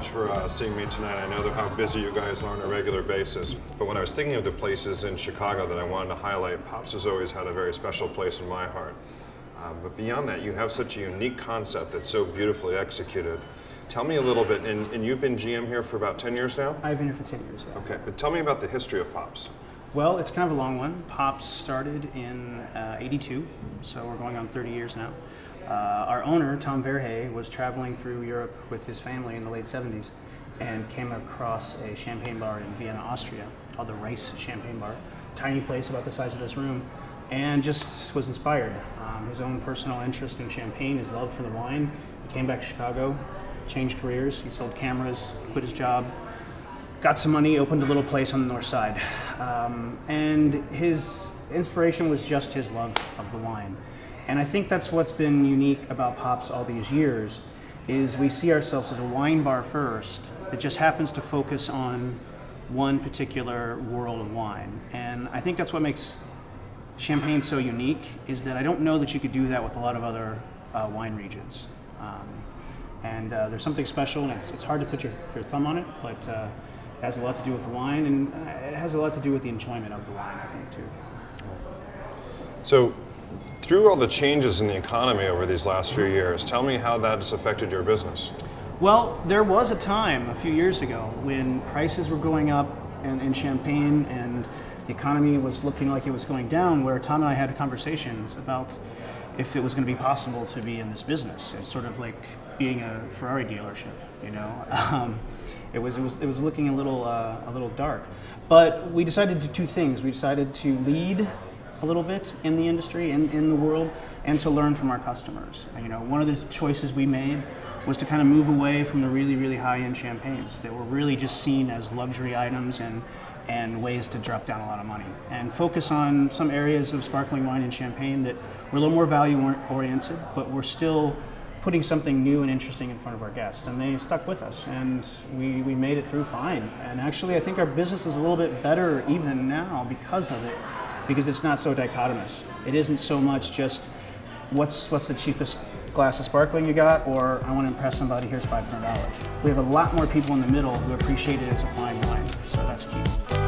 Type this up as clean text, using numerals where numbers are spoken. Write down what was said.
for seeing me tonight. I know how busy you guys are on a regular basis, but when I was thinking of the places in Chicago that I wanted to highlight, Pops has always had a very special place in my heart. But beyond that, you have such a unique concept that's so beautifully executed. Tell me a little bit, and you've been GM here for about 10 years now? I've been here for 10 years, yeah. Okay, but tell me about the history of Pops. Well, it's kind of a long one. Pops started in '82, so we're going on 30 years now. Our owner, Tom Verhey, was traveling through Europe with his family in the late 70s and came across a champagne bar in Vienna, Austria, called the Rice Champagne Bar. Tiny place about the size of this room, and just was inspired. His own personal interest in champagne, his love for the wine. He came back to Chicago, changed careers. He sold cameras, quit his job, got some money, opened a little place on the north side. And his inspiration was just his love of the wine. And I think that's what's been unique about Pops all these years, is we see ourselves as a wine bar first that just happens to focus on one particular world of wine. And I think that's what makes Champagne so unique, is that I don't know that you could do that with a lot of other wine regions. There's something special, and it's hard to put your thumb on it, but it has a lot to do with the wine, and it has a lot to do with the enjoyment of the wine, I think, too. So, through all the changes in the economy over these last few years, tell me how that has affected your business. Well, there was a time a few years ago when prices were going up in champagne, and the economy was looking like it was going down, where Tom and I had conversations about if it was going to be possible to be in this business. It's sort of like being a Ferrari dealership, you know. It was looking a little dark, but we decided to do two things. We decided to lead a little bit in the industry and in the world, and to learn from our customers. You know, one of the choices we made was to kind of move away from the really high-end champagnes that were really just seen as luxury items and ways to drop down a lot of money, and focus on some areas of sparkling wine and champagne that were a little more value-oriented, but we're still putting something new and interesting in front of our guests. And they stuck with us, and we made it through fine. And actually, I think our business is a little bit better even now because of it, because it's not so dichotomous. It isn't so much just what's the cheapest glass of sparkling you got, or I want to impress somebody, here's $500. We have a lot more people in the middle who appreciate it as a fine wine, so that's key.